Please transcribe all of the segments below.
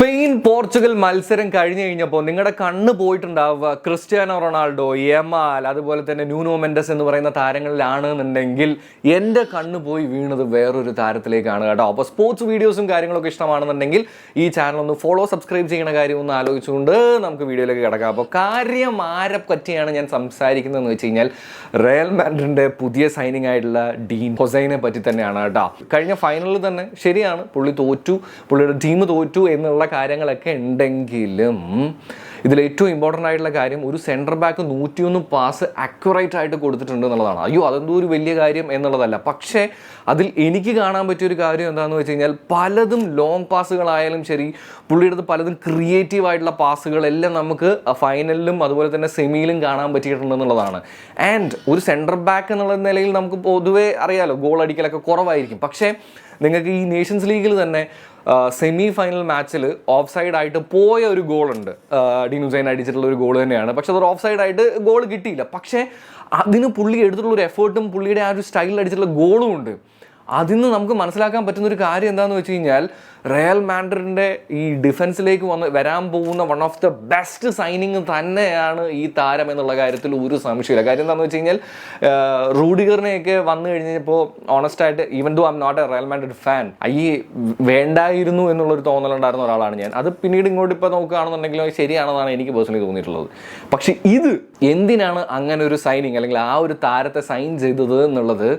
Spain Portugal മത്സരം കഴിഞ്ഞു കഴിഞ്ഞപ്പോൾ നിങ്ങളുടെ കണ്ണ് പോയിട്ടുണ്ടാവുക ക്രിസ്ത്യാനോ റൊണാൾഡോ, യമാൽ, അതുപോലെ തന്നെ ന്യൂനോ മെൻഡസ് എന്ന് പറയുന്ന താരങ്ങളിലാണെന്നുണ്ടെങ്കിൽ എൻ്റെ കണ്ണ് പോയി വീണത് വേറൊരു താരത്തിലേക്കാണ് കേട്ടോ. അപ്പോൾ സ്പോർട്സ് വീഡിയോസും കാര്യങ്ങളൊക്കെ ഇഷ്ടമാണെന്നുണ്ടെങ്കിൽ ഈ ചാനൽ ഒന്ന് ഫോളോ, സബ്സ്ക്രൈബ് ചെയ്യുന്ന കാര്യം ഒന്ന് ആലോചിച്ചുകൊണ്ട് നമുക്ക് വീഡിയോയിലേക്ക് കിടക്കാം. അപ്പോൾ കാര്യം ആരെ പറ്റിയാണ് ഞാൻ സംസാരിക്കുന്നതെന്ന് വെച്ച് കഴിഞ്ഞാൽ റയൽ മാഡ്രിഡിൻ്റെ പുതിയ സൈനിങ് ആയിട്ടുള്ള ഡീൻ ഹൊസൈനെ പറ്റി തന്നെയാണ് കേട്ടോ. കഴിഞ്ഞ ഫൈനലിൽ തന്നെ ശരിയാണ് പുള്ളി തോറ്റു, പുള്ളിയുടെ ടീം തോറ്റു എന്നുള്ള കാര്യങ്ങളൊക്കെ ഉണ്ടെങ്കിലും ഇതിൽ ഏറ്റവും ഇമ്പോർട്ടൻ്റ് ആയിട്ടുള്ള കാര്യം ഒരു സെൻറ്റർ ബാക്ക് 101 പാസ് അക്യുറേറ്റ് ആയിട്ട് കൊടുത്തിട്ടുണ്ട് എന്നുള്ളതാണ്. അയ്യോ അതെന്തോ ഒരു വലിയ കാര്യം എന്നുള്ളതല്ല, പക്ഷേ അതിൽ എനിക്ക് കാണാൻ പറ്റിയൊരു കാര്യം എന്താണെന്ന് വെച്ച് കഴിഞ്ഞാൽ പലതും ലോങ് പാസുകളായാലും ശരി, പുള്ളിയുടെ പലതും ക്രിയേറ്റീവ് ആയിട്ടുള്ള പാസുകളെല്ലാം നമുക്ക് ഫൈനലിലും അതുപോലെ തന്നെ സെമിയിലും കാണാൻ പറ്റിയിട്ടുണ്ടെന്നുള്ളതാണ്. ആൻഡ് ഒരു സെൻറ്റർ ബാക്ക് എന്നുള്ള നിലയിൽ നമുക്ക് പൊതുവേ അറിയാലോ ഗോൾ അടിക്കലൊക്കെ കുറവായിരിക്കും. പക്ഷേ നിങ്ങൾക്ക് ഈ നേഷൻസ് ലീഗിൽ തന്നെ സെമി ഫൈനൽ മാച്ചിൽ ഓഫ് സൈഡ് ആയിട്ട് പോയ ഒരു ഗോളുണ്ട്, ഡീൻ ഹുസൈൻ അടിച്ചിട്ടുള്ള ഒരു ഗോൾ തന്നെയാണ്. പക്ഷെ അതൊരു ഓഫ് സൈഡ് ആയിട്ട് ഗോൾ കിട്ടിയില്ല. പക്ഷേ അതിന് പുള്ളി എടുത്തിട്ടുള്ള ഒരു എഫേർട്ടും പുള്ളിയുടെ ആ ഒരു സ്റ്റൈലിൽ അടിച്ചിട്ടുള്ള ഗോളും ഉണ്ട്. അതിന്ന് നമുക്ക് മനസ്സിലാക്കാൻ പറ്റുന്ന ഒരു കാര്യം എന്താണെന്ന് വെച്ച് കഴിഞ്ഞാൽ റയൽ മാഡ്രിഡിൻ്റെ ഈ ഡിഫൻസിലേക്ക് വരാൻ പോകുന്ന one of the best signing തന്നെയാണ് ഈ താരം എന്നുള്ള കാര്യത്തിൽ ഒരു സംശയമില്ല. കാര്യം എന്താണെന്ന് വെച്ച് കഴിഞ്ഞാൽ റൂഡിഗറിനെയൊക്കെ വന്നു കഴിഞ്ഞപ്പോൾ ഓണസ്റ്റായിട്ട് even though I am not a Real Madrid fan, വേണ്ടായിരുന്നു എന്നുള്ളൊരു തോന്നലുണ്ടായിരുന്ന ഒരാളാണ് ഞാൻ. അത് പിന്നീട് ഇങ്ങോട്ട് ഇപ്പോൾ നോക്കുകയാണെന്നുണ്ടെങ്കിലും ശരിയാണെന്നാണ് എനിക്ക് പേഴ്സണലി തോന്നിയിട്ടുള്ളത്. പക്ഷേ ഇത് എന്തിനാണ് അങ്ങനെ ഒരു സൈനിങ് അല്ലെങ്കിൽ ആ ഒരു താരത്തെ സൈൻ ചെയ്തത് എന്നുള്ളത്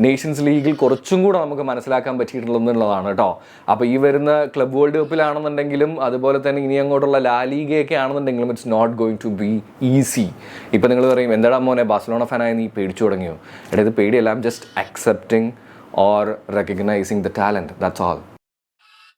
നേഷൻസ് ലീഗിൽ കുറച്ചും കൂടെ നമുക്ക് മനസ്സിലാക്കാൻ പറ്റിയിട്ടുള്ളതെന്നുള്ളതാണ് കേട്ടോ. അപ്പോൾ ഈ വരുന്ന ക്ലബ് വേൾഡ് കപ്പിലാണെന്നുണ്ടെങ്കിലും അതുപോലെ തന്നെ ഇനി അങ്ങോട്ടുള്ള ലാ ലീഗയൊക്കെ ആണെന്നുണ്ടെങ്കിലും it's not going to be easy. ഇപ്പം നിങ്ങൾ പറയും എന്താടാ മോനെ ബാഴ്സലോണ ഫാനായി നീ പേടിച്ചു തുടങ്ങിയോ? ഇത് പേടിയല്ല, just accepting or recognising the talent, that's all.